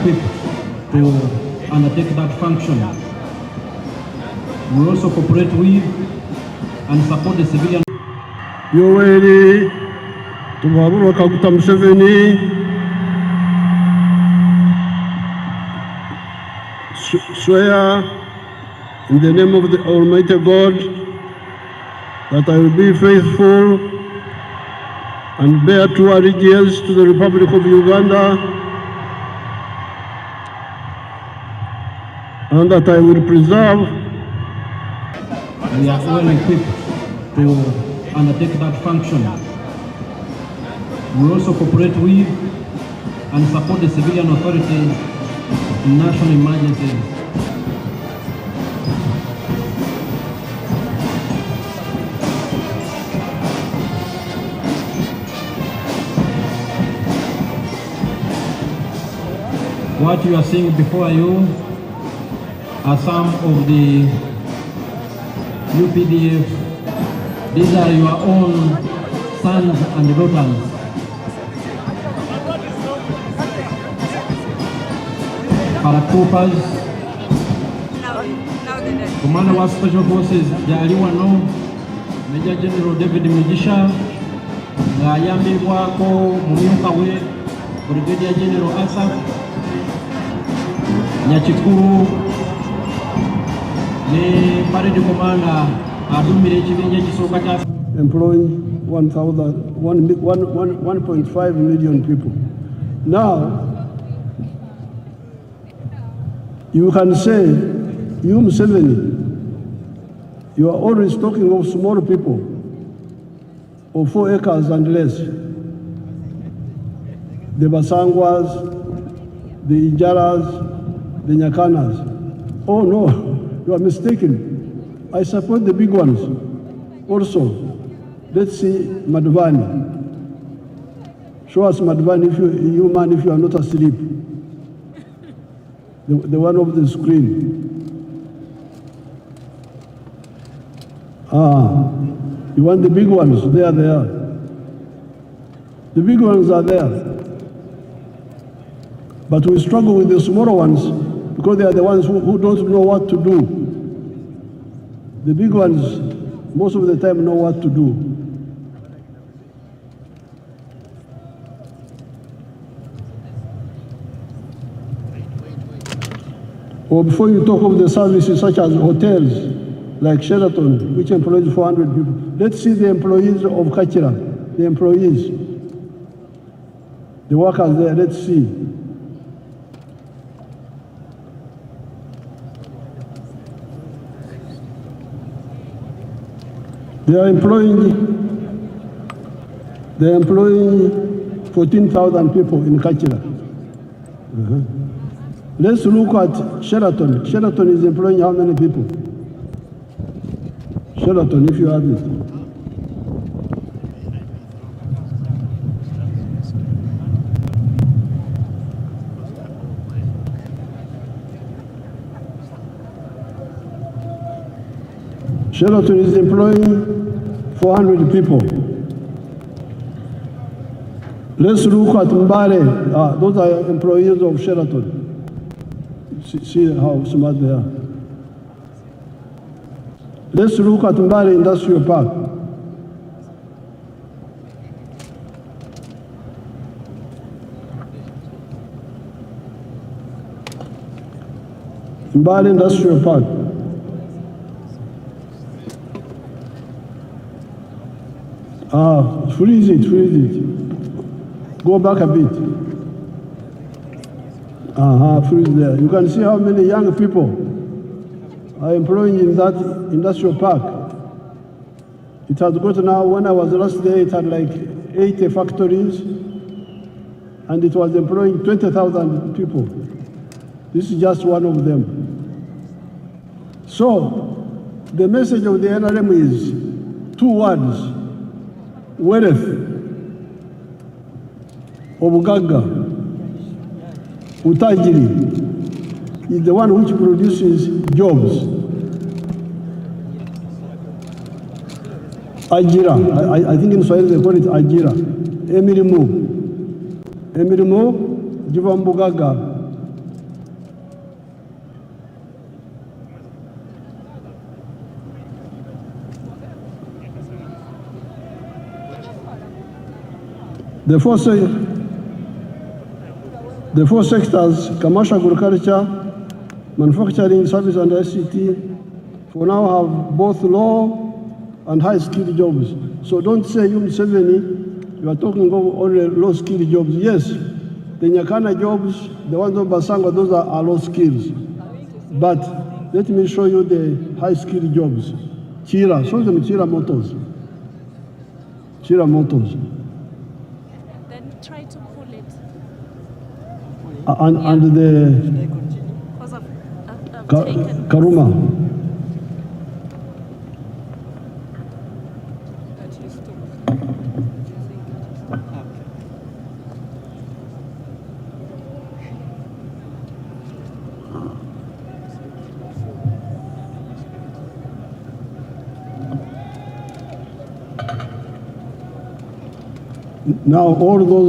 equipped to undertake that function. We also cooperate with and support the civilian. Yoweri Tumaburo Kaguta Museveni swear in the name of the Almighty God that I will be faithful and bear true allegiance to the Republic of Uganda, and that I will preserve. We are well equipped to undertake that function. We also cooperate with and support the civilian authorities in national emergencies. What you are seeing before you are some of the UPDF. These are your own sons and daughters. Paratroopers, Commander wa Special Forces Jali wano Major General David Mugisha nga ayambibwako mumyuka we Brigadier General Asaf Nyakikuru ne Parade Commander adumire ekibinja ekisooka kya employing 1.5 million people. Now, you can say, you Museveni, you are always talking of small people, of 4 acres and less. The Basangwas, the Ijaras, the Nyakanas. Oh no, you are mistaken. I support the big ones also. Let's see Madhuvani. Show us Madhuvani if you man, if you are not asleep. The one of the screen. You want the big ones? They are there. The big ones are there. But we struggle with the smaller ones because they are the ones who don't know what to do. The big ones, most of the time, know what to do. Or before you talk of the services such as hotels, like Sheraton, which employs 400 people, let's see the employees of Kachira, the employees, the workers there, let's see. They are employing 14,000 people in Kachira. Let's look at Sheraton. Sheraton is employing how many people? Sheraton, if you have it. Sheraton is employing 400 people. Let's look at Mbale. Those are employees of Sheraton. See how smart they are. Let's look at Mbale Industrial Park. Mbale Industrial Park. Freeze it. Go back a bit. Freeze there. You can see how many young people are employing in that industrial park. It has got now, when I was last there, it had like 80 factories, and it was employing 20,000 people. This is just one of them. So, the message of the NRM is 2 words. Wealth, Obugaga, Utajiri is the one which produces jobs. Ajira, I think in Swahili they call it Ajira. Emirimu, Jivambugaga, The four sectors, commercial agriculture, manufacturing, service and ICT, for now have both low and high skilled jobs. So don't say you Museveni, you are talking about only low skilled jobs. Yes, the Nyakana jobs, the ones of Basanga, those are low skills. But let me show you the high skilled jobs. Chira, show them Chira Motors. Chira Motors. Then try to pull it. And the Because I've taken Karuma. Now all those